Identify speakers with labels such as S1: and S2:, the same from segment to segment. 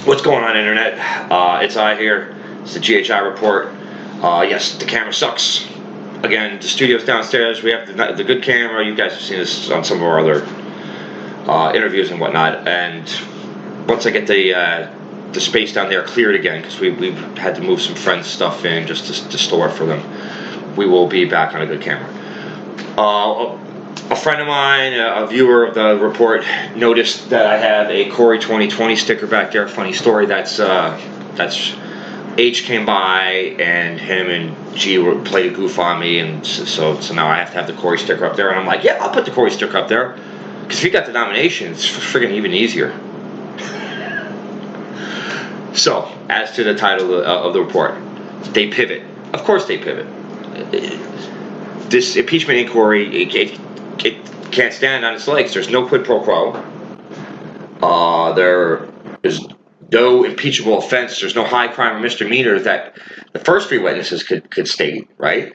S1: What's going on, Internet? It's I here. It's the GHI report. Yes, the camera sucks. Again, the studio's downstairs. We have the good camera. You guys have seen this on some of our other interviews and whatnot. And once I get the space down there cleared again, because we've had to move some friends' stuff in just to store it for them, we will be back on a good camera. A friend of mine, a viewer of the report, noticed that I have a Corey 2020 sticker back there. Funny story. That's H came by and him and G played a goof on me, and so now I have to have the Corey sticker up there. And I'm like, yeah, I'll put the Corey sticker up there, because if he got the nomination, it's friggin' even easier. So, as to the title of the report, they pivot. Of course they pivot. This impeachment inquiry, it can't stand on its legs. There's no quid pro quo. There is no impeachable offense. There's no high crime or misdemeanor that the first three witnesses could state, right?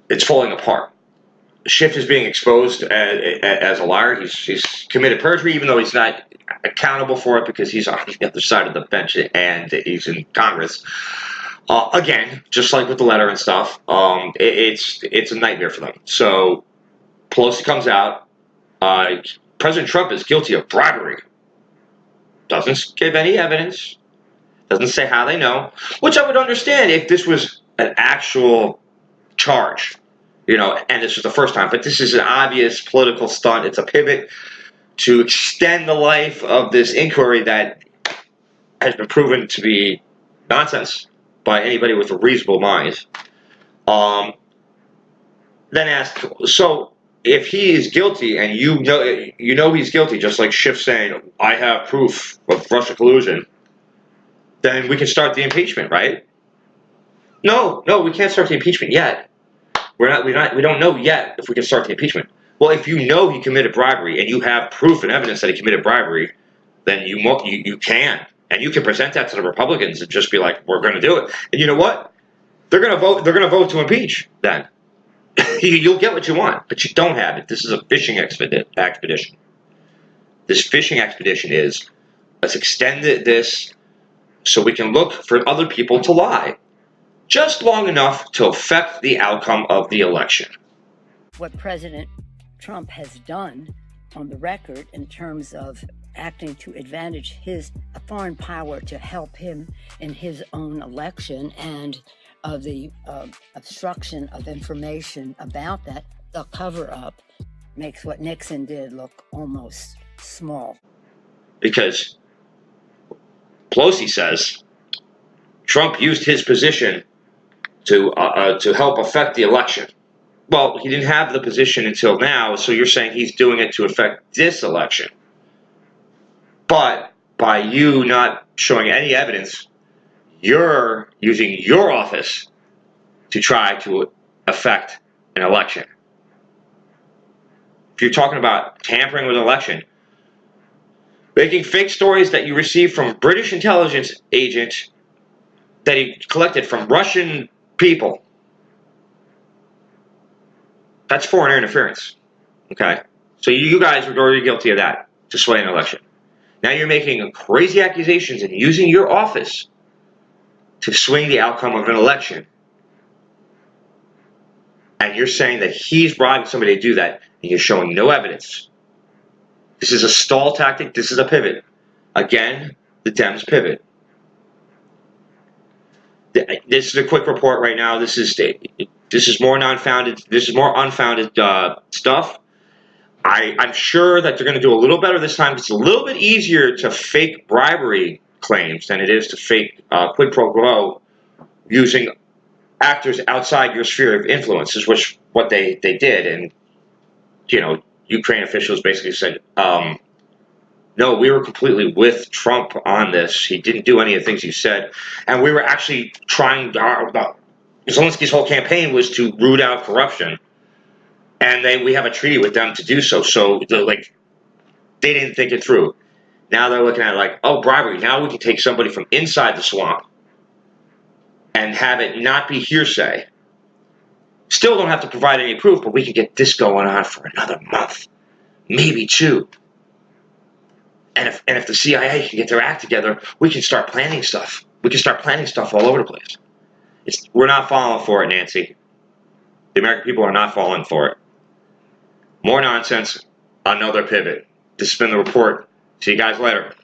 S1: It's falling apart. Schiff is being exposed as a liar. He's committed perjury, even though he's not accountable for it because he's on the other side of the bench and he's in Congress. Again, just like with the letter and stuff, it's a nightmare for them. So Pelosi comes out. President Trump is guilty of bribery. Doesn't give any evidence. Doesn't say how they know, which I would understand if this was an actual charge, and this was the first time. But this is an obvious political stunt. It's a pivot to extend the life of this inquiry that has been proven to be nonsense by anybody with a reasonable mind. Then ask, so if he is guilty and you know he's guilty, just like Schiff saying, I have proof of Russia collusion, then we can start the impeachment, right? No, we can't start the impeachment yet. We don't know yet if we can start the impeachment. Well, if you know he committed bribery and you have proof and evidence that he committed bribery, then you can. And you can present that to the Republicans and just be like, we're going to do it. And you know what? They're going to vote. They're going to vote to impeach then. You'll get what you want, but you don't have it. This is a fishing expedition. This fishing expedition is, let's extend this so we can look for other people to lie, just long enough to affect the outcome of the election.
S2: What President Trump has done on the record in terms of acting to advantage a foreign power to help him in his own election, and of the obstruction of information about that, the cover-up makes what Nixon did look almost small.
S1: Because Pelosi says Trump used his position to help affect the election. Well, he didn't have the position until now, so you're saying he's doing it to affect this election. But by you not showing any evidence, you're using your office to try to affect an election. If you're talking about tampering with an election, making fake stories that you received from British intelligence agents that he collected from Russian people, that's foreign interference. Okay? So you guys were already guilty of that, to sway an election. Now you're making crazy accusations and using your office to swing the outcome of an election. And you're saying that he's bribing somebody to do that, and you're showing no evidence. This is a stall tactic. This is a pivot. Again, the Dems pivot. This is a quick report right now. This is more non-founded. This is more unfounded stuff. I'm sure that they're going to do a little better this time. It's a little bit easier to fake bribery claims than it is to fake quid pro quo using actors outside your sphere of influence, is what they did. And, Ukraine officials basically said, no, we were completely with Trump on this. He didn't do any of the things he said. And we were actually trying, Zelensky's whole campaign was to root out corruption. And we have a treaty with them to do so. So, they didn't think it through. Now they're looking at it like, oh, bribery. Now we can take somebody from inside the swamp and have it not be hearsay. Still don't have to provide any proof, but we can get this going on for another month, maybe two. And if the CIA can get their act together, we can start planning stuff. We can start planning stuff all over the place. We're not falling for it, Nancy. The American people are not falling for it. More nonsense, another pivot. This has been the report. See you guys later.